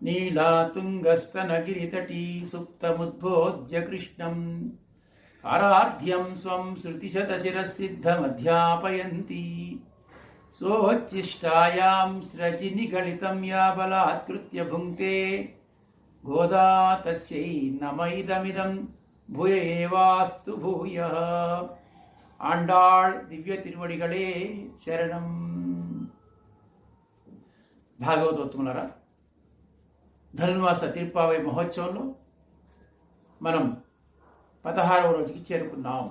नीलातुङ्गस्तनगिरितटी सुप्तमुद्बोध्य कृष्णम् आराध्यं स्वं श्रुतिशतशिरःसिद्धमध्यापयन्ती सोच्छिष्टायां स्रजिनिगलितं या बलात्कृत्य भुङ्क्ते गोदा तस्यै नम इदमिदं भूय एवास्तु भूयः आण्डाळ् दिव्य तिरुवडिगळे शरणं। భాగవతోత్తములారా, ధనుర్మాస తిరుప్పావై మహోత్సవంలో మనం 16వ రోజుకి చేరుకున్నాం.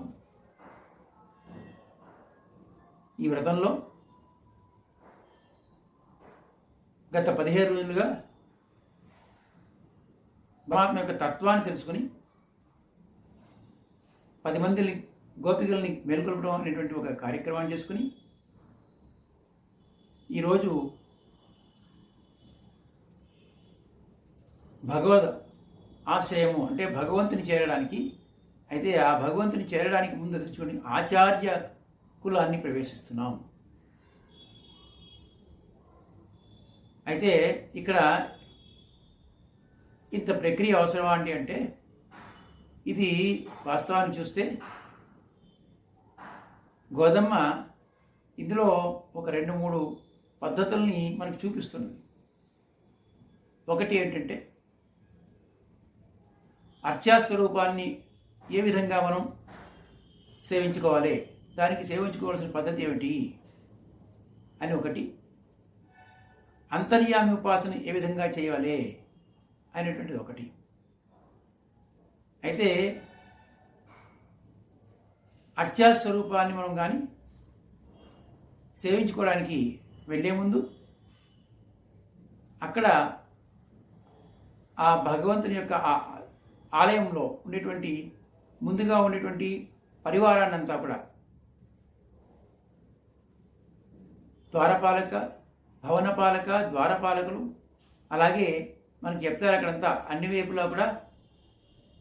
ఈ వ్రతంలో గత 17 రోజులుగా పరమాత్మ యొక్క తత్వాన్ని తెలుసుకుని 10 మంది గోపికల్ని మేల్కొల్పడం అనేటువంటి ఒక కార్యక్రమాన్ని చేసుకుని ఈరోజు భగవద్ ఆశ్రయము అంటే భగవంతుని చేరడానికి, అయితే ఆ భగవంతుని చేరడానికి ముందు తెచ్చుకొని ఆచార్య కులాన్ని ప్రవేశిస్తున్నాం. అయితే ఇక్కడ ఇంత ప్రక్రియ అవసరమా అంటే ఇది వాస్తవాన్ని చూస్తే గోదమ్మ ఇందులో ఒక 2-3 పద్ధతుల్ని మనకు చూపిస్తుంది. ఒకటి ఏంటంటే అర్చాస్వరూపాన్ని ఏ విధంగా మనం సేవించుకోవాలి, దానికి సేవించుకోవాల్సిన పద్ధతి ఏమిటి అని ఒకటి, అంతర్యామి ఉపాసన ఏ విధంగా చేయాలి అనేటువంటిది ఒకటి. అయితే అర్చాస్వరూపాన్ని మనం కానీ సేవించుకోవడానికి వెళ్ళే ముందు అక్కడ ఆ భగవంతుని యొక్క ఆలయంలో ఉండేటువంటి ముందుగా ఉండేటువంటి పరివారాన్ని అంతా కూడా ద్వారపాలక, భవనపాలక, ద్వారపాలకులు, అలాగే మనకు చెప్తారు అక్కడంతా అన్ని వైపులా కూడా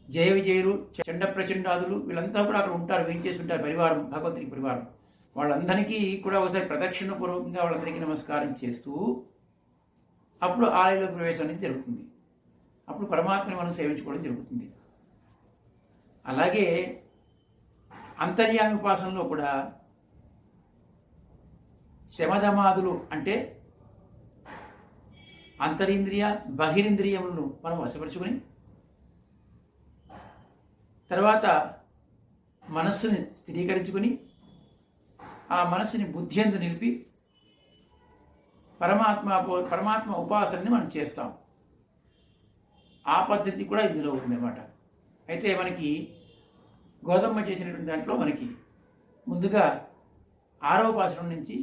జయ విజయులు, చండ ప్రచండాదులు వీళ్ళంతా కూడా అక్కడ ఉంటారు, వేయించేసి ఉంటారు పరివారం, భగవంతుని పరివారం. వాళ్ళందరికీ కూడా ఒకసారి ప్రదక్షిణ పూర్వకంగా వాళ్ళందరికీ నమస్కారం చేస్తూ అప్పుడు ఆలయంలో ప్రవేశం అనేది జరుగుతుంది. అప్పుడు పరమాత్మని మనం సేవించుకోవడం జరుగుతుంది. అలాగే అంతర్యామి ఉపాసనలో కూడా శమధమాదులు అంటే అంతరింద్రియ బహిరింద్రియములను మనం వశపరుచుకొని తర్వాత మనస్సుని స్థిరీకరించుకొని ఆ మనస్సుని బుద్ధి యందు నిలిపి పరమాత్మ ఉపాసనని మనం చేస్తాం. ఆ పద్ధతి కూడా ఇందులో ఉందన్నమాట. అయితే మనకి గోదమ్మ చేసినటువంటి దాంట్లో మనకి ముందుగా 6వ పాశురం నుంచి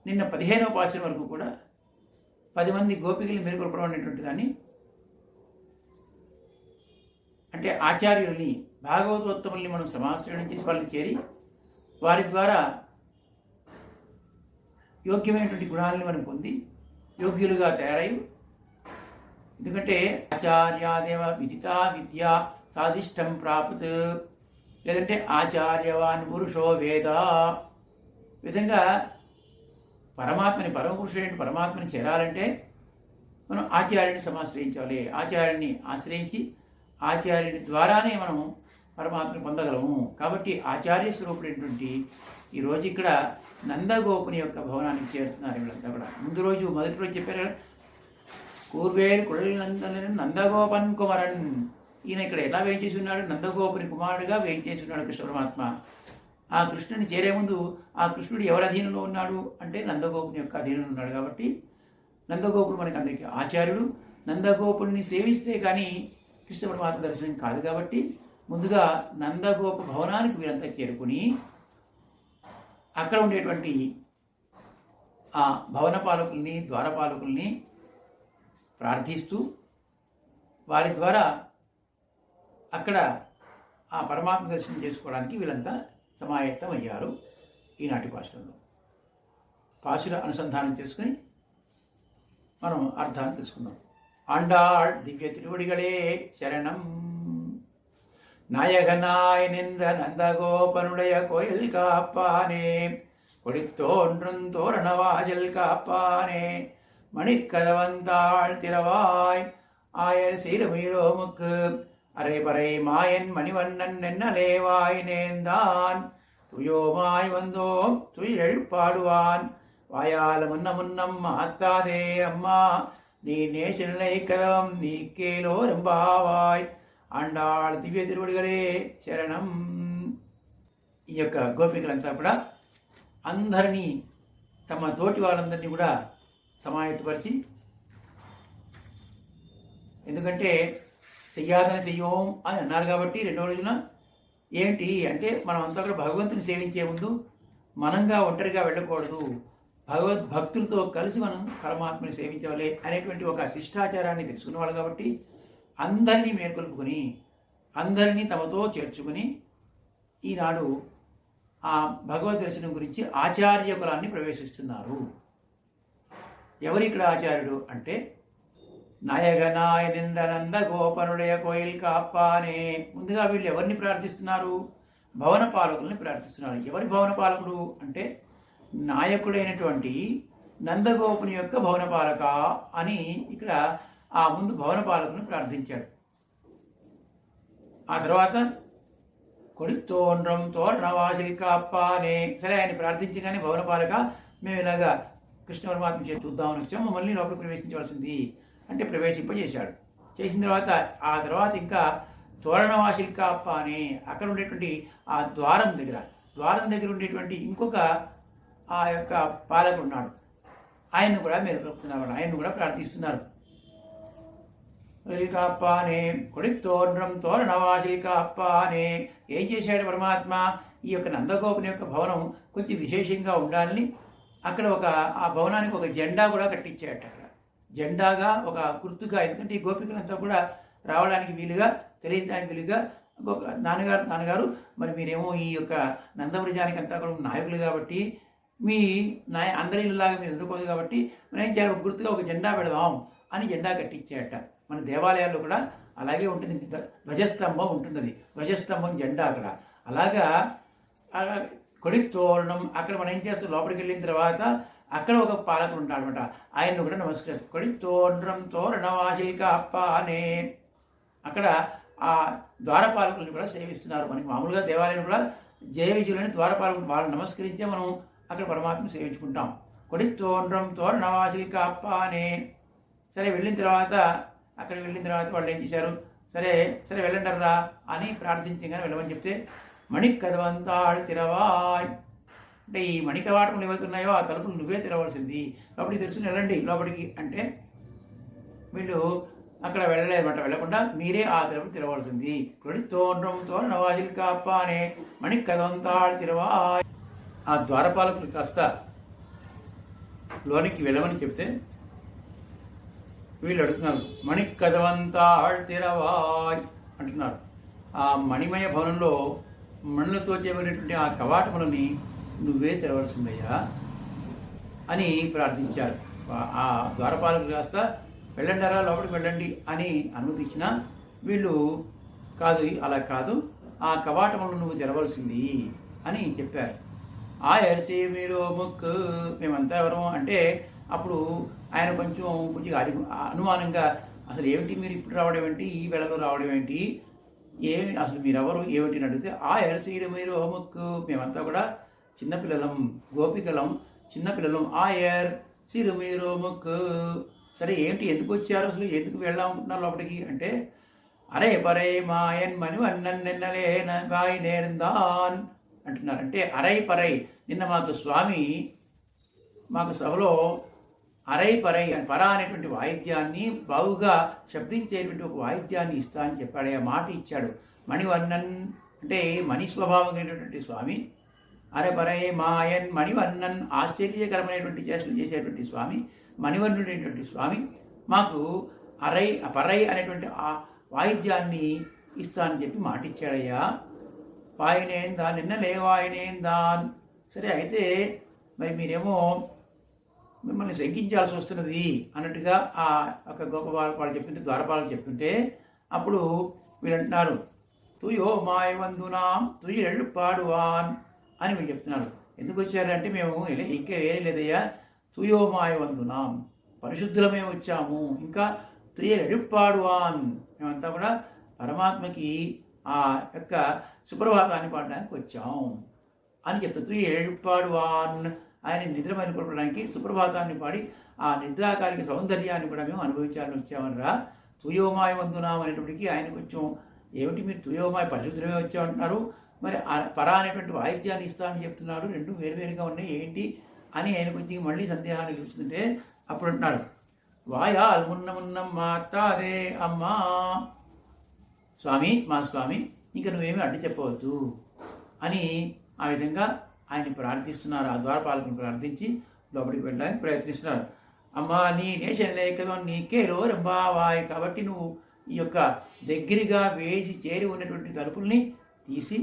నిన్న 15వ పాశురం వరకు కూడా 10 మంది గోపికల్ని మేల్కొల్పడం అనేటువంటి దాన్ని, అంటే ఆచార్యుల్ని, భాగవతోత్తముల్ని మనం సమాశ్రయం చేసి వాళ్ళని చేరి వారి ద్వారా యోగ్యమైనటువంటి గుణాలని మనం పొంది యోగ్యులుగా తయారై, ఎందుకంటే ఆచార్యాదేవ విదితా విద్య సాధిష్టం ప్రాప్త్, లేదంటే ఆచార్యవాన్ పురుషో వేద, విధంగా పరమపురుషుడైన పరమాత్మని చేరాలంటే మనం ఆచార్యుని సమాశ్రయించాలి. ఆచార్యుని ఆశ్రయించి ఆచార్యుని ద్వారానే మనం పరమాత్మని పొందగలము. కాబట్టి ఆచార్య స్వరూపుడైనటువంటి ఈరోజు ఇక్కడ నందగోపుని యొక్క భవనానికి చేరుతున్నారు వీళ్ళంతా కూడా. ముందు రోజు మొదటి రోజు చెప్పారు కూర్వేలు కుళ్ళనందన నందగోపన్ కుమరన్, ఈయన ఇక్కడ ఎలా వేయించేసి ఉన్నాడు, నందగోపుని కుమారుడుగా వేయించేసి ఉన్నాడు కృష్ణ పరమాత్మ. ఆ కృష్ణుని చేరే ముందు ఆ కృష్ణుడు ఎవరి అధీనంలో ఉన్నాడు అంటే నందగోపుని యొక్క అధీనంలో ఉన్నాడు. కాబట్టి నందగోపుడు మనకి అందరికీ ఆచార్యుడు. నందగోపుడిని సేవిస్తే కానీ కృష్ణ పరమాత్మ దర్శనం కాదు. కాబట్టి ముందుగా నందగోప భవనానికి వీరంతా చేరుకుని అక్కడ ఉండేటువంటి ఆ భవన పాలకుల్ని, ద్వారపాలకుల్ని ప్రార్థిస్తూ వారి ద్వారా అక్కడ ఆ పరమాత్మ దర్శనం చేసుకోవడానికి వీళ్ళంతా సమాయత్తం అయ్యారు. ఈనాటి పాశురంలో పాశుర అనుసంధానం చేసుకుని మనం అర్థాన్ని తెలుసుకుందాం. ఆండాళ్ దివ్య తిరువడిగళే శరణం. நாயகனாய் நின்ற நந்தகோபனுடைய கோயில் காப்பானே, கொடித்தோன்றும் தோரணவாஜல் காப்பானே, மணிக்கதவந்தாள் திறவாய் ஆயர் சீரமீரோமுக்கு அரைபறை மாயன் மணிவண்ணன் நென்னலேவாய் நேர்ந்தான் துயோமாய் வந்தோம் துயிலெழுப்பாடுவான் வாயால முன்னம் மாத்தாதே அம்மா நீ நேசநிலை கதவம் நீ கேலோ ரெம்பாவாய் ఆండాళ్ దివ్య తిరువడిగలే శరణం. ఈ యొక్క గోపికలంతా కూడా అందరినీ తమ తోటి వాళ్ళందరినీ కూడా సమాయత్తపరిచి, ఎందుకంటే చెయ్యాదని చెయ్యం అని అన్నారు కాబట్టి రెండవ రోజున ఏంటి అంటే మనం అంతా కూడా భగవంతుని సేవించే ముందు మనంగా ఒంటరిగా వెళ్ళకూడదు, భగవద్భక్తులతో కలిసి మనం పరమాత్మని సేవించాలి అనేటువంటి ఒక శిష్టాచారాన్ని తెలుసుకున్నవాళ్ళు కాబట్టి అందరినీ మేల్కొల్పుకొని అందరినీ తమతో చేర్చుకుని ఈనాడు ఆ భగవద్ దర్శనం గురించి ఆచార్య కులాన్ని ప్రవేశిస్తున్నారు. ఎవరు ఇక్కడ ఆచార్యుడు అంటే నాయగనాయ నిందనంద గోపనుడయ కోయిల్ కాపానే. ముందుగా వీళ్ళు ఎవరిని ప్రార్థిస్తున్నారు? భవన పాలకుల్ని ప్రార్థిస్తున్నారు. ఎవరి భవన పాలకుడు అంటే నాయకుడైనటువంటి నందగోపుని యొక్క భవన పాలక అని ఇక్కడ ఆ ముందు భవన పాలకుని ప్రార్థించాడు. ఆ తర్వాత కొడితోండ్రం తోరణవాసి కాపానే. సరే, ఆయన ప్రార్థించగానే భవన పాలక మేము ఇలాగా కృష్ణ పరమాత్మ చూద్దామని వచ్చాము, మమ్మల్ని లోపల ప్రవేశించవలసింది అంటే ప్రవేశింపజేశాడు. చేసిన తర్వాత ఆ తర్వాత ఇంకా తోరణవాసి కాపానే అక్కడ ఉండేటువంటి ఆ ద్వారం దగ్గర ఉండేటువంటి ఇంకొక ఆ యొక్క పాలకుడు ఉన్నాడు. ఆయన్ను కూడా మీరు కలుపుతున్నారు, ఆయన్ను కూడా ప్రార్థిస్తున్నారు. కాపానే కొడితోండ్రం తోరణవాసి కాపానే. ఏం చేశాడు పరమాత్మ? ఈ యొక్క నందగోపుని యొక్క భవనం కొంచెం విశేషంగా ఉండాలని అక్కడ ఆ భవనానికి ఒక జెండా కూడా కట్టించాడు. అక్కడ జెండాగా ఒక గుర్తుగా, ఎందుకంటే ఈ గోపికలంతా కూడా రావడానికి వీలుగా, తెలియడానికి వీలుగా ఒక నాన్నగారు మరి మీరేమో ఈ యొక్క నందవ్రజానికి అంతా కూడా నాయకులు కాబట్టి మీ అందరిలాగా మీరు ఎదుర్కోదు కాబట్టి మనం ఏం చేయాలి, గుర్తుగా ఒక జెండా పెడదాం అని జెండా కట్టించాడట. మన దేవాలయాల్లో కూడా అలాగే ఉంటుంది, ధ్వజస్తంభం ఉంటుంది. అది ధ్వజస్తంభం జెండా అక్కడ. అలాగా కొడితోరణం అక్కడ మనం ఏం చేస్తాం, లోపలికి వెళ్ళిన తర్వాత అక్కడ ఒక పాలకుడు ఉంటాడు అనమాట. ఆయన్ను కూడా నమస్కరిస్తాం. కొడితోండ్రం తోరణవాసి కాపానే. అక్కడ ఆ ద్వారపాలకులను కూడా సేవిస్తున్నారు. మనకి మామూలుగా దేవాలయం కూడా జయ విజయులని ద్వారపాలకులు వాళ్ళని నమస్కరించే మనం అక్కడ పరమాత్మను సేవించుకుంటాం. కొడితోండ్రం తోరణవాసి కాపానే. సరే, వెళ్ళిన తర్వాత వాళ్ళు ఏం చేశారు, సరే వెళ్ళండర్రా అని ప్రార్థించగానే వెళ్ళమని చెప్తే మణికదవంతాళ్ తిరవాయ్ అంటే ఈ మణికవాటములు ఏవైతున్నాయో ఆ తలుపులు నువ్వే తెరవలసింది, లోపలికి తెలుసుకుని వెళ్ళండి లోపలికి అంటే వీళ్ళు అక్కడ వెళ్ళలేదన్నమాట. వెళ్ళకుండా మీరే ఆ తలుపులు తెరవలసింది. కొడితోండ్రం తోరణవాసి కాపానే మణికదవంతాళ్ తిరవాయ్. ఆ ద్వారపాలకులు కాస్త లోనికి వెళ్ళమని చెప్తే వీళ్ళు అడుగుతున్నారు, మణికదవంతాళ్ తిరవాయ్ అంటున్నారు. ఆ మణిమయ భవనంలో మణులతో చేయబడినటువంటి ఆ కవాటములని నువ్వే తెరవలసిందయ్యా అని ప్రార్థించారు. ఆ ద్వారపాలకులు కాస్త వెళ్ళండారా లోపలికి వెళ్ళండి అని అనుమతించినా వీళ్ళు కాదు, అలా కాదు, ఆ కవాటములను నువ్వు తెరవలసింది అని చెప్పారు. ఆ ఎరసి మీరు ముక్కు మేమంతా ఎవరము అంటే అప్పుడు ఆయన కొంచెం అనుమానంగా, అసలు ఏమిటి మీరు ఇప్పుడు రావడం ఏంటి, ఈ వేళలో రావడం ఏంటి, అసలు మీరెవరు ఏమిటి అని అడిగితే ఆ ఎరసీరు మీరు ముక్కు మేమంతా కూడా చిన్నపిల్లలం, గోపికలం, చిన్నపిల్లలం. ఆ ఎర్ సిరు మీరు ముక్కు. సరే ఏంటి, ఎందుకు వచ్చారు, అసలు ఎందుకు వెళ్ళాలనుకుంటున్నారు లోపలికి అంటే అరే పరే మాయన్ మని అన్నన్ నిన్నలే బాయి నేర్ందాన్ అంటున్నారు. అంటే అరై పరై నిన్న మాకు సభలో అరై పరై పర అనేటువంటి వాయిద్యాన్ని బావుగా శబ్దించేటువంటి ఒక వాయిద్యాన్ని ఇస్తా అని చెప్పాడు. ఆ మాట ఇచ్చాడు. మణివర్ణన్ అంటే మణి స్వభావం అయినటువంటి స్వామి, అరే పరై మాయన్ మణివర్ణన్ ఆశ్చర్యకరమైనటువంటి చేష్టలు చేసేటువంటి స్వామి, మణివర్ణుడైనటువంటి స్వామి మాకు పరై అనేటువంటి ఆ వాయిద్యాన్ని ఇస్తా అని చెప్పి మాట ఇచ్చాడయ్యా. వాయినేందాన్ నిన్న లేవాయినేందాన్. సరే అయితే మరి మీరేమో మిమ్మల్ని శంకించాల్సి వస్తున్నది అన్నట్టుగా ఆ ఒక గొప్ప వాళ్ళు చెప్తుంటే, ద్వారపాలకు చెప్తుంటే అప్పుడు వీళ్ళు అంటున్నారు, తుయో మాయవందునాం తుయి పాడువాన్ అని వీళ్ళు చెప్తున్నారు. ఎందుకు వచ్చారంటే మేము ఇంకా వేరే లేదయ్యా, తుయో మాయవందునాం పరిశుద్ధులమే వచ్చాము, ఇంకా తుయ్యలెడుప్పాడువాన్, మేమంతా కూడా పరమాత్మకి ఆ యొక్క సుప్రభాతాన్ని పాడడానికి వచ్చాం అని చెప్తా. తుయ్యలెడుప్పాడువాన్, ఆయన నిద్ర మేలుకోవడానికి సుప్రభాతాన్ని పాడి ఆ నిద్రాకారిక సౌందర్యాన్ని కూడా మేము అనుభవించాలని వచ్చామనరా. తుయోమాయ వందునాం అనేటప్పటికీ ఆయన కొంచెం ఏమిటి మీరు తుయోమాయ పరిశుద్ధమే వచ్చామంటున్నారు, మరి పరా అనేటువంటి వాయిద్యాన్ని ఇస్తామని చెప్తున్నాడు, రెండు వేరువేరుగా ఉన్నాయి ఏంటి అని ఆయన కొంచెం మళ్ళీ సందేహాన్ని చూస్తుంటే అప్పుడు అంటున్నాడు, వాయా మున్నం మాట్లాడే అమ్మా, స్వామి మా స్వామి ఇంకా నువ్వేమీ అడ్డు చెప్పవద్దు అని ఆ విధంగా ఆయన ప్రార్థిస్తున్నారు. ఆ ద్వారపాలకుని ప్రార్థించి లోపలికి వెళ్ళడానికి ప్రయత్నిస్తున్నారు. అమ్మా నీ నేషన్ లేకదో నీకే రోరంబావాయ్, కాబట్టి నువ్వు ఈ యొక్క దగ్గరగా వేసి చేరి ఉన్నటువంటి తలుపుల్ని తీసి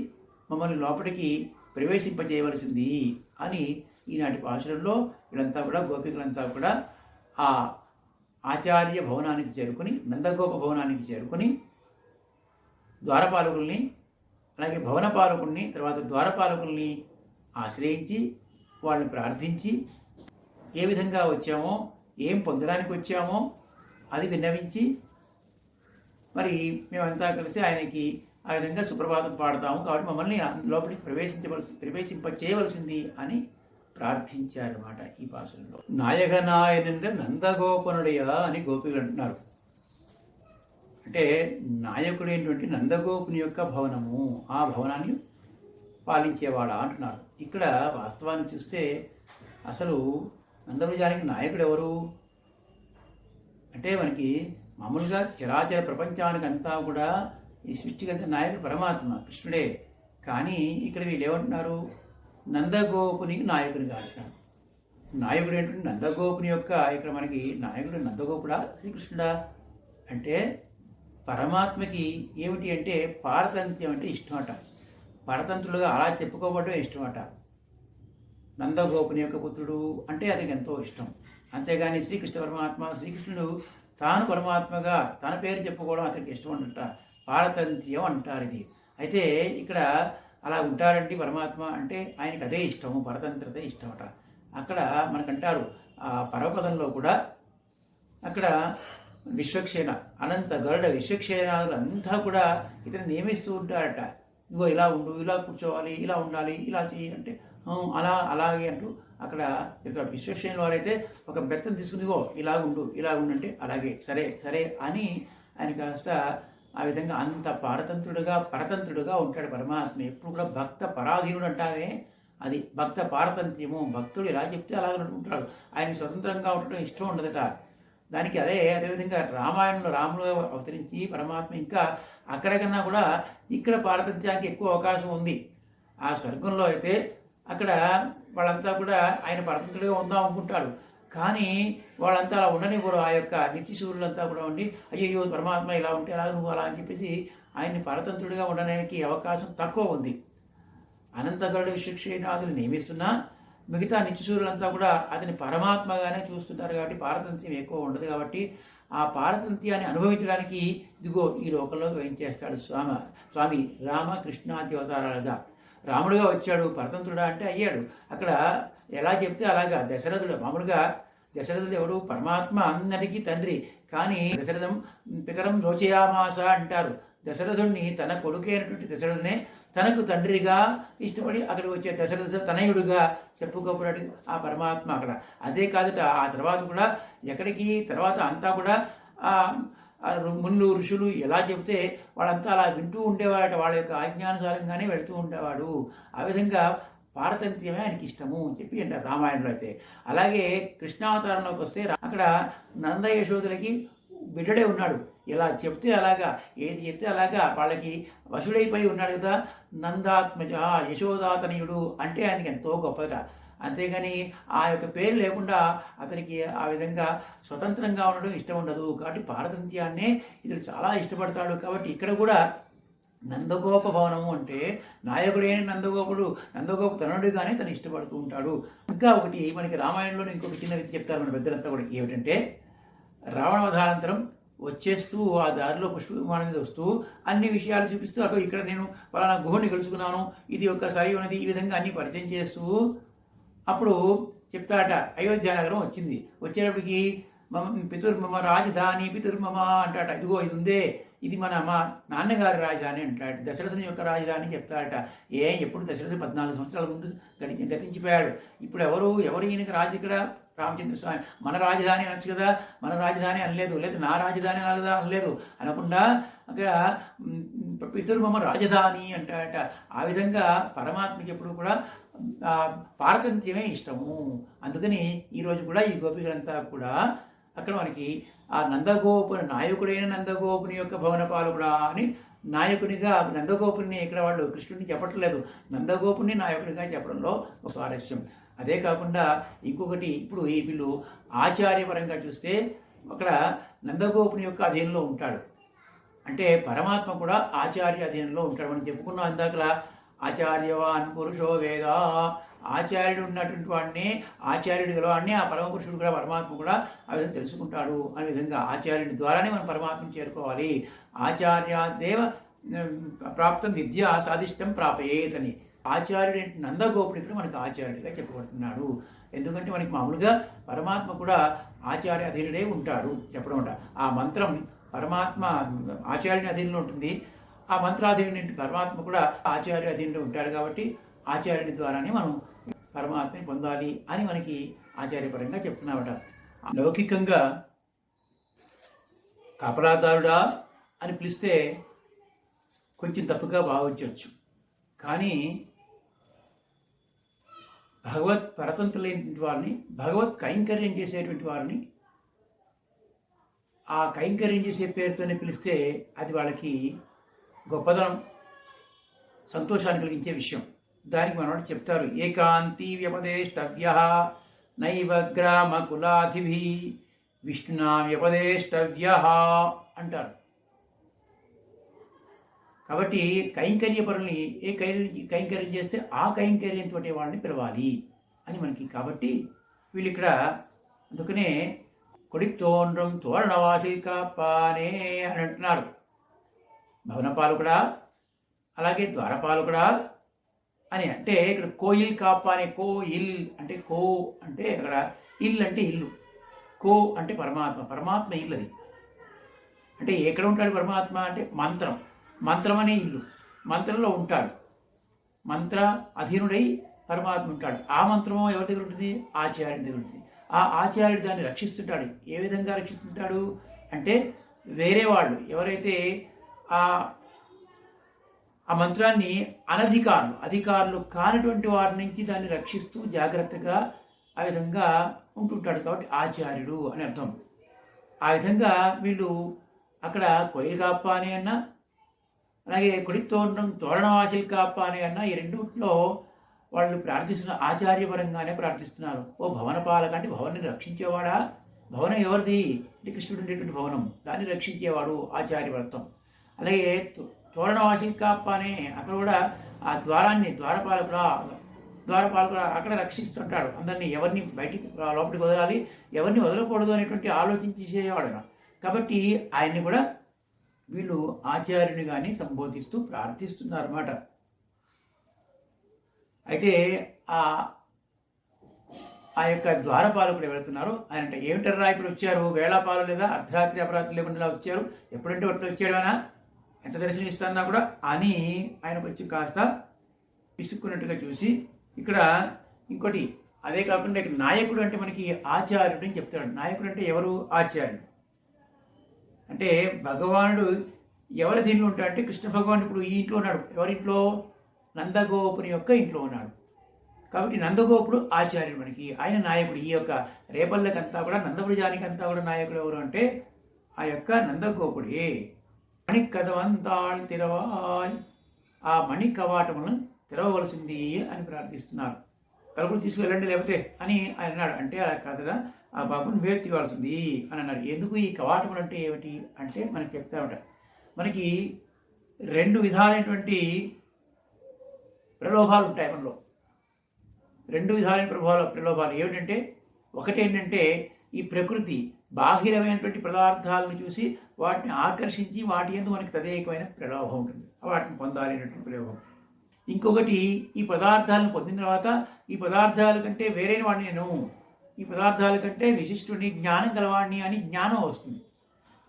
మమ్మల్ని లోపలికి ప్రవేశింపజేయవలసింది అని ఈనాటి భాషలలో వీళ్ళంతా కూడా గోపికలంతా కూడా ఆ ఆచార్య భవనానికి చేరుకుని, నందగోప భవనానికి చేరుకుని ద్వారపాలకుల్ని, అలాగే భవనపాలకుల్ని, తర్వాత ద్వారపాలకుల్ని ఆశ్రయించి వాళ్ళని ప్రార్థించి ఏ విధంగా వచ్చామో, ఏం పొందడానికి వచ్చామో అది విన్నవించి, మరి మేమంతా కలిసి ఆయనకి ఆ విధంగా సుప్రభాతం పాడతాము కాబట్టి మమ్మల్ని లోపలికి ప్రవేశింపచేయవలసింది అని ప్రార్థించారన్నమాట. ఈ భాషలో నాయకనాయనంద నందగోపనుడయ అని గోపికలు అంటున్నారు. అంటే నాయకుడైనటువంటి నందగోపుని యొక్క భవనము, ఆ భవనాన్ని పాలించేవాడా అంటున్నారు. ఇక్కడ వాస్తవాన్ని చూస్తే అసలు నందవ్రజానికి నాయకుడు ఎవరు అంటే మనకి మామూలుగా చరాచర ప్రపంచానికి అంతా కూడా ఈ సృష్టికంత నాయకుడు పరమాత్మ కృష్ణుడే. కానీ ఇక్కడ వీళ్ళు ఏమంటున్నారు, నందగోపునికి నాయకుని కాదు. నాయకుడు ఏంటంటే నందగోపుని యొక్క, ఇక్కడ మనకి నాయకుడు నందగోపుడా శ్రీకృష్ణుడా అంటే పరమాత్మకి ఏమిటి అంటే పారతంత్యం అంటే ఇష్టమట. పరతంత్రులుగా అలా చెప్పుకోవడం ఇష్టమట. నందగోపుని యొక్క పుత్రుడు అంటే అతనికి ఎంతో ఇష్టం. అంతేగాని శ్రీకృష్ణ పరమాత్మ, శ్రీకృష్ణుడు తాను పరమాత్మగా తన పేరు చెప్పుకోవడం అతనికి ఇష్టం అంట. పారతంత్యం అంటారు ఇది. అయితే ఇక్కడ అలా ఉంటారండి పరమాత్మ అంటే ఆయనకి అదే ఇష్టము, పరతంత్రత ఇష్టమట. అక్కడ మనకంటారు ఆ పరమపదంలో కూడా అక్కడ విశ్వక్షేణ, అనంత గరుడ విశ్వక్షేణాదులు అంతా కూడా ఇతను నియమిస్తూ ఉంటారట. ఇగో ఇలా ఉండు, ఇలా కూర్చోవాలి, ఇలా ఉండాలి, ఇలా చేయి అంటే అలాగే అంటూ అక్కడ విశ్వక్షేణుల వారైతే ఒక బెత్తం తీసుకునిగో ఇలా ఉండు అంటే అలాగే సరే సరే అని ఆయన కాస్త ఆ విధంగా అంత పరతంత్రుడుగా ఉంటాడు పరమాత్మ. ఎప్పుడు కూడా భక్త పరాధీనుడు అంటారే, అది భక్త పారతంత్ర్యము. భక్తుడు ఎలా చెప్తే అలాగే ఉంటాడు. ఆయన స్వతంత్రంగా ఉండటం ఇష్టం ఉండదట. దానికి అదేవిధంగా రామాయణంలో రాములుగా అవతరించి పరమాత్మ ఇంకా అక్కడికన్నా కూడా ఇక్కడ పారతంత్ర్యానికి ఎక్కువ అవకాశం ఉంది. ఆ స్వర్గంలో అయితే అక్కడ వాళ్ళంతా కూడా ఆయన పరతంత్రుడిగా ఉందాం అనుకుంటాడు. కానీ వాళ్ళంతా అలా ఉండనివ్వరు. ఆ యొక్క నిత్యసూరులంతా కూడా ఉండి అయ్యో పరమాత్మ ఇలా ఉంటే అలా నువ్వు అలా అని చెప్పేసి ఆయన్ని పరతంత్రుడిగా ఉండడానికి అవకాశం తక్కువ ఉంది. అనంతగరుడు విశ్వక్షేణాదులు నియమిస్తున్నా మిగతా నిత్యసూరులంతా కూడా అతని పరమాత్మగానే చూస్తుంటారు కాబట్టి పారతంత్ర్యం ఎక్కువ ఉండదు. కాబట్టి ఆ పారతంత్ర్యాన్ని అనుభవించడానికి ఇదిగో ఈ లోకంలోకి వేయించేస్తాడు స్వామి రామకృష్ణాది అవతారాలుగా. రాముడుగా వచ్చాడు, పరతంత్రుడా అంటే అయ్యాడు. అక్కడ ఎలా చెప్తే అలాగా దశరథుడు, మామూలుగా దశరథుడు ఎవడు పరమాత్మ అందరికీ తండ్రి. కానీ దశరథం పితరం రోచయామాస అంటారు. దశరథుడిని తన కొడుకైనటువంటి దశరథునే తనకు తండ్రిగా ఇష్టపడి అక్కడికి వచ్చే దశరథ తనయుడుగా చెప్పుకోబడి ఆ పరమాత్మ అక్కడ. అదే కాదుట ఆ తర్వాత కూడా ఎక్కడికి తర్వాత అంతా కూడా మునులు ఋషులు ఎలా చెబితే వాళ్ళంతా అలా వింటూ ఉండేవాడు. వాళ్ళ యొక్క ఆజ్ఞానుసారంగానే వెళుతూ ఉండేవాడు. ఆ విధంగా పారతంత్ర్యమే ఆయనకి ఇష్టము చెప్పి అంటారు రామాయణంలో అయితే. అలాగే కృష్ణావతారంలోకి వస్తే అక్కడ నంద యశోదలకి బిడ్డడే ఉన్నాడు. ఇలా చెప్తే అలాగా, ఏది చెప్తే అలాగా వాళ్ళకి వశుడైపోయి ఉన్నాడు కదా. నందాత్మజ యశోదాతనయుడు అంటే ఆయనకి ఎంతో గొప్పట. అంతేగాని ఆ యొక్క పేరు లేకుండా అతనికి ఆ విధంగా స్వతంత్రంగా ఉండడం ఇష్టం ఉండదు. కాబట్టి పారతంత్యాన్నే ఇతడు చాలా ఇష్టపడతాడు. కాబట్టి ఇక్కడ కూడా నందగోప భవనము అంటే నాయకుడైన నందగోప తనుడుగానే తను ఇష్టపడుతూ ఉంటాడు. ఇంకా ఒకటి మనకి రామాయణంలో ఇంకొక చిన్న చెప్తారు మన పెద్దలంతా కూడా, ఏమిటంటే రావణవధానంతరం వచ్చేస్తూ ఆ దారిలో పుష్ప విమానం మీద వస్తూ అన్ని విషయాలు చూపిస్తూ అక్కడ ఇక్కడ నేను పలానా గుహని కలుసుకున్నాను, ఇది ఒక సరి ఉన్నది, ఈ విధంగా అన్ని పరిచయం చేస్తూ అప్పుడు చెప్తాడట. అయోధ్య నగరం వచ్చింది. వచ్చేటప్పటికి పితుర్మమ రాజధాని పితుర్మమ అంటాట. ఇదిగో ఇది ఉందే, ఇది మా నాన్నగారి రాజధాని అంటాడు. దశరథుని యొక్క రాజధాని చెప్తాడట. ఎప్పుడు దశరథుడు 14 సంవత్సరాల ముందు గతించిపోయాడు. ఇప్పుడు ఎవరు ఈయనకి రాజు ఇక్కడ? రామచంద్ర స్వామి. మన రాజధాని అనొచ్చు కదా, మన రాజధాని అనలేదు, లేదా నా రాజధాని అనలేదు, అనకుండా అక్కడ పితుర్మమ రాజధాని అంటాడట. ఆ విధంగా పరమాత్మకి ఎప్పుడు కూడా పారతంత్యమే ఇష్టము. అందుకని ఈరోజు కూడా ఈ గోపికలంతా కూడా అక్కడ మనకి ఆ నందగోపుని నాయకుడైన నందగోపుని యొక్క భవన పాలకుడా అని నాయకునిగా నందగోపుని ఇక్కడ వాళ్ళు కృష్ణుడిని చెప్పట్లేదు, నందగోపుని నాయకునిగా చెప్పడంలో ఒక స్వారస్యం. అదే కాకుండా ఇంకొకటి, ఇప్పుడు వీళ్ళు ఆచార్యపరంగా చూస్తే అక్కడ నందగోపుని యొక్క అధీనంలో ఉంటాడు. అంటే పరమాత్మ కూడా ఆచార్య అధీనంలో ఉంటాడు. మనం చెప్పుకున్నాం అందాకలా ఆచార్యవాన్ పురుషో వేద, ఆచార్యుడు ఉన్నటువంటి వాడిని, ఆచార్యుడు గలవాడిని ఆ పరమపురుషుడు కూడా పరమాత్మ కూడా ఆ విధంగా తెలుసుకుంటాడు అనే విధంగా ఆచార్యుడి ద్వారానే మనం పరమాత్మను చేరుకోవాలి. ఆచార్యాదేవ ప్రాప్తం విద్య సాధిష్టం ప్రాపయేత్ అని ఆచార్యుడు నందగోపుడు ఇక్కడ మనకు ఆచార్యుడిగా చెప్పబడుతున్నాడు. ఎందుకంటే మనకి మామూలుగా పరమాత్మ కూడా ఆచార్య అధీనుడే ఉంటాడు చెప్పడం అంట. ఆ మంత్రం పరమాత్మ ఆచార్యుని అధీనంలో ఉంటుంది, ఆ మంత్రాధీనుడి పరమాత్మ కూడా ఆచార్య అధీనంలో ఉంటాడు. కాబట్టి ఆచార్యుడి ద్వారానే మనం పరమాత్మని పొందాలి అని మనకి ఆచార్యపరంగా చెప్తున్నామట. లౌకికంగా కాపలాదారుడా అని పిలిస్తే కొంచెం తప్పుగా భావించవచ్చు. కానీ భగవత్ పరతంత్రులైనటువంటి వారిని, భగవత్ కైంకర్యం చేసేటువంటి వారిని ఆ కైంకర్యం చేసే పేరుతోనే పిలిస్తే అది వాళ్ళకి గొప్పదనం, సంతోషాన్ని కలిగించే విషయం. దానికి మనవాడు చెప్తారు, ఏకాంతి వ్యపదేష్టవ్య నైవ గ్రామ కులాధిభి విష్ణునా వ్యపదేష్టవ్య అంటారు. కాబట్టి కైంకర్యపరుల్ని కైంకర్యం చేస్తే ఆ కైంకర్యంతో వాళ్ళని పిలవాలి అని మనకి. కాబట్టి వీళ్ళు ఇక్కడ అందుకనే కొడితోండ్రం తోరణవాసి కాపానే అని అంటున్నారు. భవనపాలకుడా అలాగే ద్వారపాలకుడా అని. అంటే ఇక్కడ కోయిల్ కాపానే, కోయిల్ అంటే కో అంటే అక్కడ ఇల్ అంటే ఇల్లు, కో అంటే పరమాత్మ, పరమాత్మ ఇల్లు అది. అంటే ఎక్కడ ఉంటాడు పరమాత్మ అంటే మంత్రం అనే ఇల్లు, మంత్రంలో ఉంటాడు. మంత్ర అధీనుడై పరమాత్మ ఉంటాడు. ఆ మంత్రము ఎవరి దగ్గర ఉంటుంది? ఆచార్యుడి దగ్గర ఉంటుంది. ఆ ఆచార్యుడు దాన్ని రక్షిస్తుంటాడు. ఏ విధంగా రక్షిస్తుంటాడు అంటే వేరే వాళ్ళు ఎవరైతే ఆ మంత్రాన్ని అధికారులు కానటువంటి వారి నుంచి దాన్ని రక్షిస్తూ జాగ్రత్తగా ఆ విధంగా ఉంటుంటాడు. కాబట్టి ఆచార్యుడు అని అర్థం. ఆ విధంగా వీళ్ళు అక్కడ కొయ్య కాప్ప అని అన్నా, అలాగే తోరణవాసిల్ కాప్ప అని అన్నా, ఈ రెండుట్లో వాళ్ళు ప్రార్థిస్తున్న ఆచార్యపరంగానే ప్రార్థిస్తున్నారు. ఓ భవన పాలక అంటే భవనాన్ని రక్షించేవాడా? భవనం ఎవరిది అంటే కృష్ణుడు ఉండేటువంటి భవనం, దాన్ని రక్షించేవాడు ఆచార్యవ్రతం. అలాగే తోరణవాసిల్ కాప్ప అని అక్కడ కూడా ఆ ద్వారపాలకుడు అక్కడ రక్షిస్తుంటాడు అందరినీ. ఎవరిని బయటికి లోపలికి వదలాలి, ఎవరిని వదలకూడదు అనేటువంటి ఆలోచించేవాడు. కాబట్టి ఆయన్ని కూడా వీళ్ళు ఆచార్యుని కానీ సంబోధిస్తూ ప్రార్థిస్తున్నారు అన్నమాట. అయితే ఆ యొక్క ద్వారపాలకుడు ఎవరుతున్నారో ఆయన అంటే ఏమిటర్రా ఇప్పుడు వచ్చారు, వేళాపాలు లేదా అర్ధరాత్రి అపరాత్రి లేకుండా వచ్చారు, ఎప్పుడంటే ఒట్లు వచ్చాడనా, ఎంత దర్శనం ఇస్తానా కూడా అని ఆయనకు వచ్చి కాస్త పిసుక్కున్నట్టుగా చూసి ఇక్కడ ఇంకోటి అదే కాకుండా ఇక్కడ నాయకుడు అంటే మనకి ఆచార్యుడు అని చెప్తాడు. నాయకుడు అంటే ఎవరు? ఆచార్యుడు. అంటే భగవానుడు ఎవరి దీనిలో ఉంటాడంటే కృష్ణ భగవానుడు ఇప్పుడు ఈ ఇంట్లో ఉన్నాడు. ఎవరింట్లో? నందగోపుని యొక్క ఇంట్లో ఉన్నాడు. కాబట్టి నందగోపుడు ఆచార్యుడు మనకి, ఆయన నాయకుడు. ఈ యొక్క రేపల్లకంతా కూడా నందపురజానికంతా కూడా నాయకుడు ఎవరు అంటే ఆ యొక్క నందగోపుడే. మణి కదవంతాళ్ తెరవాల్, ఆ మణి కవాటములను తెరవవలసింది అని ప్రార్థిస్తున్నారు. తలుపులు తీసుకువెళ్ళండి లేకపోతే అని ఆయన అన్నాడు. అంటే అలా కాదుగా, ఆ బాబుని వేరు తీవాల్సింది అని అన్నారు. ఎందుకు ఈ కవాటములు అంటే ఏమిటి అంటే మనకి చెప్తామట. మనకి 2 విధాలైనటువంటి ప్రలోభాలు ఉంటాయి మనలో. 2 విధాలైన ప్రలోభాలు ఏమిటంటే, ఒకటేంటంటే ఈ ప్రకృతి బాహిరమైనటువంటి పదార్థాలను చూసి వాటిని ఆకర్షించి వాటి యందు మనకి తదేకమైన ప్రలోభం ఉంటుంది, వాటిని పొందాలనేటువంటి ప్రలోభం. ఇంకొకటి ఈ పదార్థాలను పొందిన తర్వాత ఈ పదార్థాల కంటే వేరే వాడిని నేను ఈ పదార్థాల కంటే విశిష్టుని, జ్ఞానం గలవాడిని అని జ్ఞానం వస్తుంది.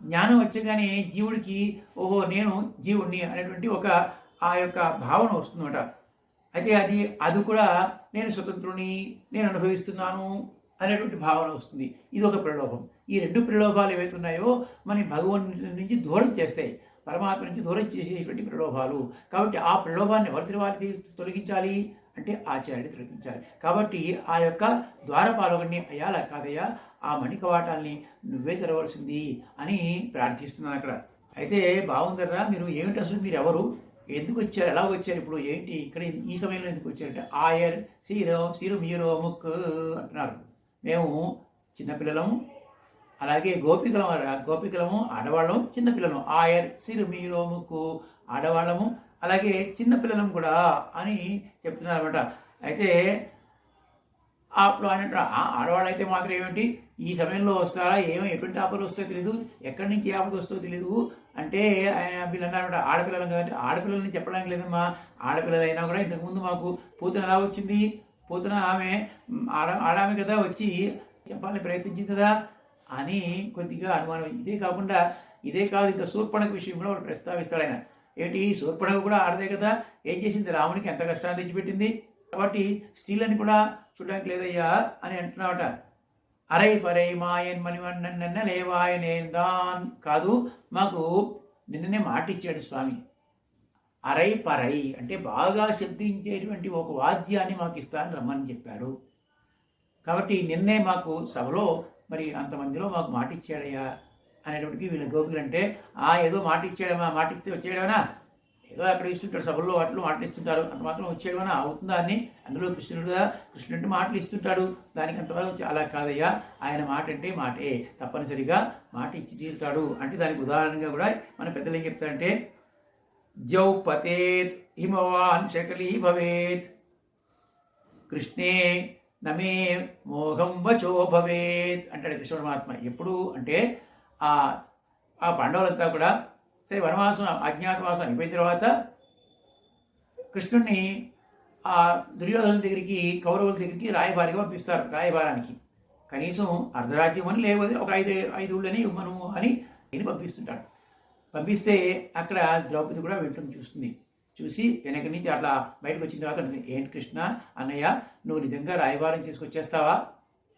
జ్ఞానం వచ్చగానే జీవుడికి ఓహో నేను జీవుడిని అనేటువంటి ఒక ఆ యొక్క భావన వస్తుందన్నమాట. అయితే అది కూడా నేను స్వతంత్రుని, నేను అనుభవిస్తున్నాను అనేటువంటి భావన వస్తుంది. ఇది ఒక ప్రలోభం. ఈ రెండు ప్రలోభాలు ఏవైతే ఉన్నాయో మన భగవంతుని నుంచి దూరం చేస్తాయి, పరమాత్మ నుంచి దూరం చేసేటువంటి ప్రలోభాలు. కాబట్టి ఆ ప్రలోభాన్ని ఎవరి తొలగించాలి అంటే ఆచార్యుని తొలగించాలి. కాబట్టి ఆ యొక్క ద్వారపాలకుడిని అయ్యా కాదయ్యా ఆ మణికవాటాల్ని నువ్వే తెరవలసింది అని ప్రార్థిస్తున్నాను అక్కడ. అయితే బాగుందరా, మీరు ఏమిటి అసలు, మీరు ఎవరు, ఎందుకు వచ్చారు, ఎలా వచ్చారు, ఇప్పుడు ఏంటి ఇక్కడ ఈ సమయంలో ఎందుకు వచ్చారంటే ఆయర్ సిరు మీరు ముక్కు అంటున్నారు. మేము చిన్నపిల్లలము, అలాగే గోపికలము ఆడవాళ్ళము, చిన్నపిల్లలము. ఆయర్ సిరు మీరు ముక్కు ఆడవాళ్ళము, అలాగే చిన్నపిల్లలం కూడా అని చెప్తున్నారు అనమాట. అయితే అప్పుడు ఆయన ఆడవాళ్ళు అయితే మాత్రం ఏమిటి ఈ సమయంలో వస్తారా, ఎటువంటి ఆపదలు వస్తాయో తెలీదు, ఎక్కడి నుంచి ఆపద వస్తుందో తెలీదు అంటే ఆయన వీళ్ళు అన్నారన్నమాట. ఆడపిల్లలం కాబట్టి ఆడపిల్లలని చెప్పడానికి లేదమ్మా, ఆడపిల్లలైనా కూడా ఇంతకుముందు మాకు పూతన ఎలా వచ్చింది, పూతన ఆమె ఆడామె కదా వచ్చి చెప్పాలని ప్రయత్నించింది కదా అని కొద్దిగా అనుమానం. ఇదే కాదు ఇంకా శూర్పణఖ విషయం కూడా వాడు ప్రస్తావిస్తాడు ఆయన. ఏంటి శూర్పణఖ కూడా ఆడదే కదా, ఏం చేసింది, రామునికి ఎంత కష్టాన్ని తెచ్చిపెట్టింది, కాబట్టి స్త్రీలని కూడా చూడడానికి లేదయ్యా అని అంటున్నావట. అరై పరై మాయన్ మణివన్న లేవాయనేందాన్ కాదు, మాకు నిన్ననే మాట ఇచ్చాడు స్వామి. అరై పరై అంటే బాగా శబ్దించేటువంటి ఒక వాద్యాన్ని మాకు ఇస్తానని రమ్మని చెప్పాడు. కాబట్టి నిన్నే మాకు సభలో మరి అంతమందిలో మాకు మాట ఇచ్చాడయ్యా అనేటువంటికి వీళ్ళ గోపికలు అంటే ఏదో మాట ఇచ్చాడమా, మాట ఇస్తే వచ్చేయడమనా, ఏదో అక్కడ ఇస్తుంటాడు సభల్లో వాటిలో మాటలు ఇస్తుంటారు, అంత మాత్రం వచ్చేయడమనా అవుతుందా అని. అందులో కృష్ణుడు మాటలు ఇస్తుంటాడు, దానికి అంతవరకు అలా కాదయ్యా, ఆయన మాట అంటే మాటే, తప్పనిసరిగా మాట ఇచ్చి తీరుతాడు అంటే దానికి ఉదాహరణగా కూడా మన పెద్దలు ఏం చెప్తారంటే జౌ పతేత్ హిమవాన్ శకలీ భవేత్ కృష్ణే నమే మోహం వచో భవేత్ అంటాడు కృష్ణ పరమాత్మ. ఎప్పుడు అంటే ఆ పాండవులంతా కూడా సరే వనవాసం అజ్ఞాతవాసం అయిపోయిన తర్వాత కృష్ణుడిని ఆ దుర్యోధన దగ్గరికి, కౌరవుల దగ్గరికి రాయబారిగా పంపిస్తారు. రాయబారానికి కనీసం అర్ధరాజ్యం అని లేకపోతే ఒక ఐదు ఊళ్ళని ఇవ్వను అని పంపిస్తుంటాడు. పంపిస్తే అక్కడ ద్రౌపది కూడా వెంటనే చూసి వెనక నుంచి అట్లా బయటకు వచ్చిన తర్వాత ఏంటి కృష్ణ అన్నయ్య నువ్వు నిజంగా రాయబారం తీసుకొచ్చేస్తావా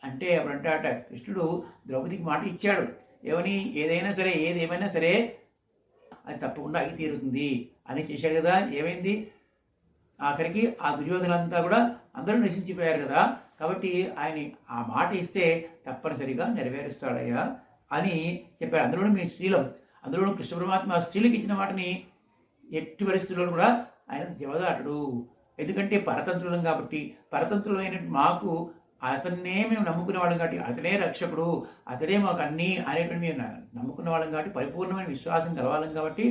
అంటే అప్పుడు అంటాట కృష్ణుడు ద్రౌపదికి మాట ఇచ్చాడు, ఏమని ఏదేమైనా సరే అది తప్పకుండా అయి తీరుతుంది అని చేశాడు కదా. ఏమైంది, ఆఖరికి ఆ దుర్యోధనంతా కూడా అందరూ నశించిపోయారు కదా. కాబట్టి ఆయన ఆ మాట ఇస్తే తప్పనిసరిగా నెరవేరుస్తాడయ్యా అని చెప్పాడు. అందులోనూ కృష్ణ పరమాత్మ స్త్రీలకు ఇచ్చిన మాటని ఎట్టి పరిస్థితుల్లో కూడా ఆయన జవదాటడు. ఎందుకంటే పరతంత్రులం కాబట్టి, పరతంత్రులైన మాకు అతన్నే మేము నమ్ముకునే వాళ్ళం కాబట్టి, అతనే రక్షకుడు, అతనే మాకు అన్నీ అనేటువంటి మేము నమ్ముకున్న వాళ్ళం కాబట్టి, పరిపూర్ణమైన విశ్వాసం కలవాలం కాబట్టి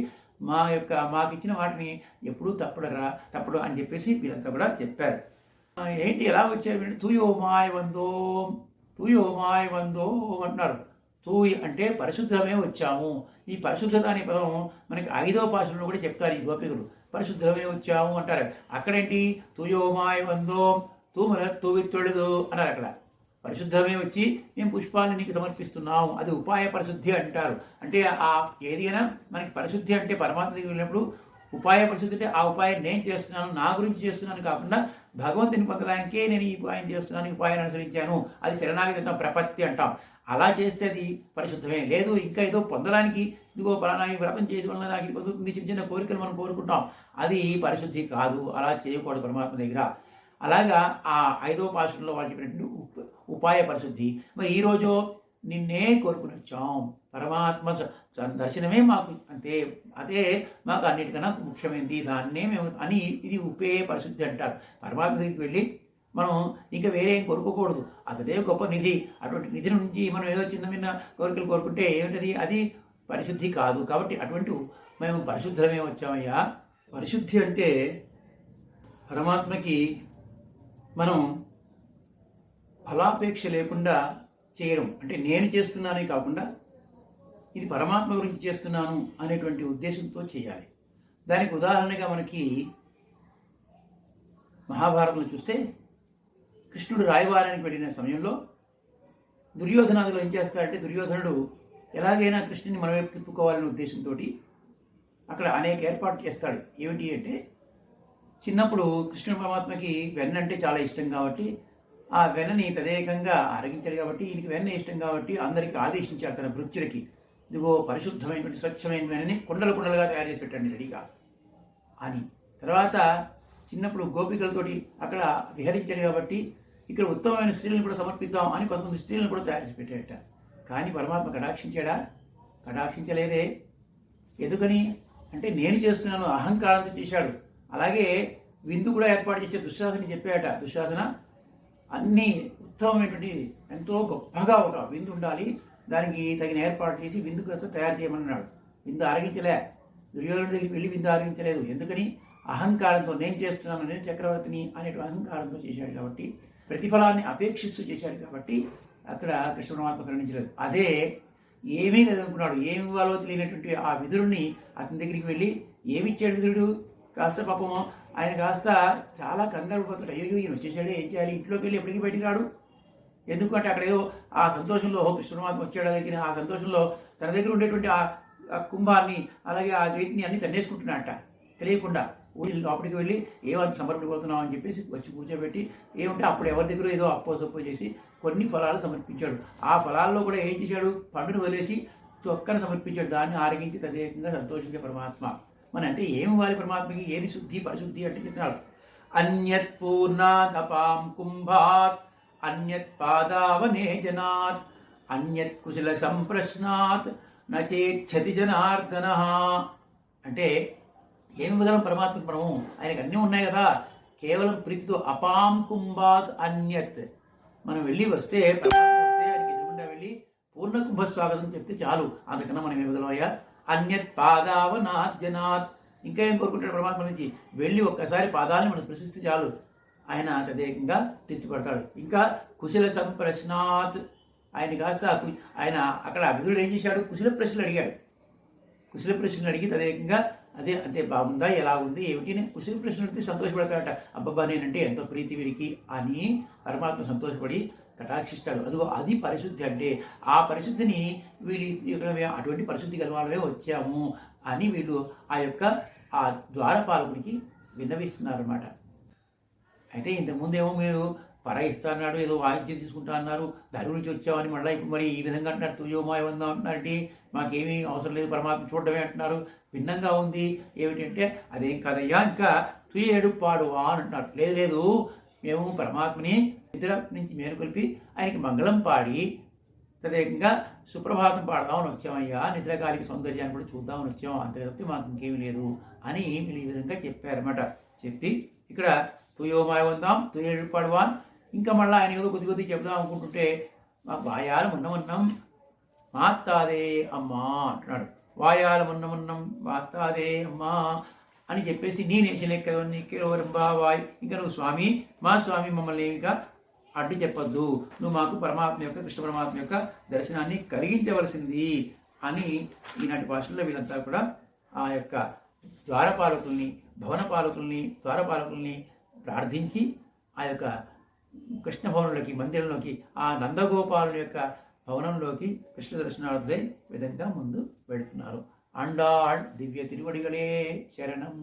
మాకు ఇచ్చిన వాటిని ఎప్పుడూ తప్పడు అని చెప్పేసి వీళ్ళంతా కూడా చెప్పారు. ఏంటి ఎలా వచ్చారు, తూయో మాయ వందో అంటున్నారు. తూయి అంటే పరిశుద్ధమే వచ్చాము. ఈ పరిశుద్ధత అనే పదం మనకి 5వ పాశంలో కూడా చెప్తారు ఈ గోపికలు. పరిశుద్ధమే వచ్చాము అంటారు. అక్కడేంటి తూయోమాయ వందో తూమల తూవిత్తొడదు అన్నారు. అక్కడ పరిశుద్ధమే వచ్చి మేము పుష్పాలను నీకు సమర్పిస్తున్నాము, అది ఉపాయ పరిశుద్ధి అంటారు. అంటే ఏదైనా మనకి పరిశుద్ధి అంటే పరమాత్మ దగ్గర వెళ్ళినప్పుడు ఉపాయ పరిశుద్ధి అంటే ఆ ఉపాయం నేను చేస్తున్నాను, నా గురించి చేస్తున్నాను కాకుండా భగవంతుని పొందడానికే నేను ఈ ఉపాయం చేస్తున్నాను, ఈ ఉపాయాన్ని అనుసరించాను, అది శరణాగతి అంటాం, ప్రపత్తి అంటాం. అలా చేస్తే అది పరిశుద్ధమే. లేదు ఇంకా ఏదో పొందడానికి ఇదిగో పలానా ఈ వ్రతం చేసి వల్ల నాకు ఇది పొందుతుంది, చిన్న కోరికలు మనం కోరుకుంటాం, అది పరిశుద్ధి కాదు. అలా చేయకూడదు పరమాత్మ దగ్గర. అలాగా ఆ 5వ పాశంలో వాళ్ళు చెప్పినట్టు ఉపాయ పరిశుద్ధి. మరి ఈరోజు నిన్నే కోరుకుని వచ్చాం, పరమాత్మ దర్శనమే మాకు అదే మాకు అన్నిటికన్నా ముఖ్యమైనది, దాన్నే మేము అని ఇది ఉపేయ పరిశుద్ధి అంటారు. పరమాత్మ దగ్గరికి వెళ్ళి మనం ఇంకా వేరే ఏం కోరుకోకూడదు, అతడే గొప్ప నిధి. అటువంటి నిధి నుంచి మనం ఏదో చిన్న కోరికలు కోరుకుంటే ఏమిటది, అది పరిశుద్ధి కాదు. కాబట్టి అటువంటి మేము పరిశుద్ధమే వచ్చామయ్యా. పరిశుద్ధి అంటే పరమాత్మకి మనం ఫలాపేక్ష లేకుండా చేయడం, అంటే నేను చేస్తున్నానే కాకుండా ఇది పరమాత్మ గురించి చేస్తున్నాను అనేటువంటి ఉద్దేశంతో చేయాలి. దానికి ఉదాహరణగా మనకి మహాభారతంలో చూస్తే కృష్ణుడు రాయబారానికి వెళ్ళిన సమయంలో దుర్యోధనాదులు ఏం చేస్తారంటే, దుర్యోధనుడు ఎలాగైనా కృష్ణుని మన వైపు తిప్పుకోవాలనే ఉద్దేశంతో అక్కడ అనేక ఏర్పాటు చేస్తాడు. ఏమిటి అంటే, చిన్నప్పుడు కృష్ణ పరమాత్మకి వెన్న అంటే చాలా ఇష్టం కాబట్టి ఆ వెన్నని తదేకంగా అరగించాడు కాబట్టి, ఈయనకి వెన్న ఇష్టం కాబట్టి అందరికీ ఆదేశించాడు తన భృత్యులకి, ఇదిగో పరిశుద్ధమైనటువంటి స్వచ్ఛమైన వెన్నని కుండలు కుండలుగా తయారు చేసి పెట్టండి రెడీగా అని. తర్వాత చిన్నప్పుడు గోపికలతోటి అక్కడ విహరించాడు కాబట్టి ఇక్కడ ఉత్తమమైన స్త్రీలను కూడా సమర్పిద్దాం అని కొంతమంది స్త్రీలను కూడా తయారు చేసి పెట్టాడట. కానీ పరమాత్మ కటాక్షించాడా? కటాక్షించలేదే. ఎందుకని అంటే, నేను చేస్తున్నాను అహంకారంతో చేశాడు. అలాగే విందు కూడా ఏర్పాటు చేసే దుశ్శాసన చెప్పాడట. దుశ్శాసన అన్ని ఉత్తమమైనటువంటి ఎంతో గొప్పగా ఒక విందు ఉండాలి, దానికి తగిన ఏర్పాటు చేసి విందు కోసం తయారు చేయమన్నాడు. విందు ఆరగించలే, దుర్యోధనుడి దగ్గరికి వెళ్ళి విందు ఆరగించలేదు. ఎందుకని? అహంకారంతో నేను చేస్తున్నాను, నేను చక్రవర్తిని అనేటువంటి అహంకారంతో చేశాడు కాబట్టి, ప్రతిఫలాన్ని అపేక్షిస్తూ చేశాడు కాబట్టి అక్కడ కృష్ణ పరమాత్మ కరుణించలేదు. అదే ఏమీ లేదనుకున్నాడు, ఏమి ఇవ్వాలో తెలియనటువంటి ఆ విదురుణ్ణి అతని దగ్గరికి వెళ్ళి ఏమిచ్చాడు విదురుడు? కాస్త పాపం ఆయన కాస్త చాలా కంగారు పోతాడు. అయ్యో ఈయన వచ్చేసాడే, ఏం చేయాలి? ఇంట్లోకి వెళ్ళి ఎప్పటికీ బయటికి రాడు. ఎందుకంటే అక్కడ ఏదో ఆ సంతోషంలో కృష్ణ పరమాత్మ వచ్చాడు దగ్గర, ఆ సంతోషంలో తన దగ్గర ఉండేటువంటి ఆ కుంభాన్ని అలాగే ఆ వీటిని అన్ని తన్నేసుకుంటున్నాడట తెలియకుండా. ఊళ్ళో లోపలికి వెళ్ళి ఏమంత సమర్పిపోతున్నాం అని చెప్పేసి వచ్చి కూర్చోబెట్టి ఏమంటే అప్పుడు ఎవరి దగ్గర ఏదో అప్పో సొప్పో చేసి కొన్ని ఫలాలు సమర్పించాడు. ఆ ఫలాల్లో కూడా ఏం చేశాడు? పండును వదిలేసి తొక్కను సమర్పించాడు. దాన్ని ఆరగించి తదేకంగా సంతోషించే పరమాత్మ. మన అంటే ఏం ఇవ్వాలి పరమాత్మకి? ఏది శుద్ధి పరిశుద్ధి అంటే చెప్తున్నాడు. అన్యత్ పూర్ణాత్ అపాం కుంభాత్, అన్యత్ పాదావనే జనాత్, అన్యత్ కుశల సంప్రశ్నాత్ నచేచ్చతి జనార్దన. అంటే ఏమి ఇవ్వగలం పరమాత్మకి మనము? ఆయనకు అన్నీ ఉన్నాయి కదా. కేవలం ప్రీతితో అపాం కుంభాత్ అన్యత్, మనం వెళ్ళి వస్తే పరమాత్మ వస్తే ఆయనకి ఎదురుగుండా వెళ్ళి పూర్ణ కుంభ స్వాగతం చెప్తే చాలు, అంతకన్నా మనం ఇవ్వగలమయ్యా. అన్యత్ పాదావనాత్ జనాత్, ఇంకా ఏం కోరుకుంటాడు పరమాత్మ నుంచి? వెళ్ళి ఒక్కసారి పాదాలను మనం స్పృశిస్తే చాలు, ఆయన తదేకంగా తృప్తిపడతాడు. ఇంకా కుశల సంప్రశ్నాత్, ఆయన కాస్త ఆయన అక్కడ విధుడు ఏం చేశాడు? కుశల ప్రశ్నలు అడిగాడు. కుశల ప్రశ్నలు అడిగి తదేకంగా అదే అంతే బాగుందా, ఎలా ఉంది, ఏమిటి నేను కుశల ప్రశ్నలు అడిగితే సంతోషపడతాడట. అబ్బబ్బా నేనంటే ఎంతో ప్రీతి వీరికి అని పరమాత్మ సంతోషపడి కటాక్షిస్తాడు. అదిగో అది పరిశుద్ధి అంటే. ఆ పరిశుద్ధిని వీళ్ళు అటువంటి పరిశుద్ధి గలవాళ్ళే వచ్చాము అని వీళ్ళు ఆ యొక్క ఆ ద్వారపాలకుడికి విన్నవిస్తున్నారు అన్నమాట. అయితే ఇంతకుముందేమో మీరు పర ఇస్తా అన్నాడు, ఏదో వాణిజ్యం తీసుకుంటా అన్నారు, దాని గురించి వచ్చామని మళ్ళీ ఇప్పుడు మరి ఈ విధంగా అంటున్నారు, తుయోమాయ వందా అంటున్నారంటే మాకేమీ అవసరం లేదు పరమాత్మ చూడడమే అంటున్నారు, భిన్నంగా ఉంది ఏమిటంటే అదేం కాదయ్యా, ఇంకా తుయేడు పాడువా అని అంటున్నారు. లేదు లేదు, మేము పరమాత్మని నిద్ర నుంచి మేలుకొల్పి ఆయనకి మంగళం పాడి తదేకంగా సుప్రభాతం పాడదామని వచ్చామయ్యా, నిద్రకాలిక సౌందర్యాన్ని కూడా చూద్దామని వచ్చాం, అంతే తప్పితే మాకు ఇంకేమీ లేదు అని వీళ్ళు ఈ విధంగా చెప్పారన్నమాట. చెప్పి ఇక్కడ తుయోమాయ వందాం తుయేడు పాడువాన్, ఇంకా మళ్ళీ ఆయన ఏదో కొద్ది కొద్ది చెప్దాం అనుకుంటుంటే మాకు వాయాలు ఉన్నమన్నం మాత్తాదే అమ్మా అంటున్నాడు. వాయాలు ఉన్నమన్నం మాత్తాదే అమ్మా అని చెప్పేసి నీకేవరంబా వాయ్, ఇంకా నువ్వు స్వామి మా స్వామి మమ్మల్ని ఇంకా అడ్డు చెప్పొద్దు, నువ్వు మాకు పరమాత్మ యొక్క కృష్ణ పరమాత్మ యొక్క దర్శనాన్ని కలిగించవలసింది అని ఈనాటి భాషల్లో వీళ్ళంతా కూడా ఆ యొక్క ద్వారపాలకుల్ని ద్వారపాలకుల్ని ప్రార్థించి ఆ యొక్క కృష్ణ భవనంలోకి మందిరంలోకి ఆ నందగోపాలుని యొక్క భవనంలోకి కృష్ణ దర్శనార్థే విధంగా ముందు వెళుతున్నారు. అండాళ్ దివ్య తిరువడిగలే శరణం.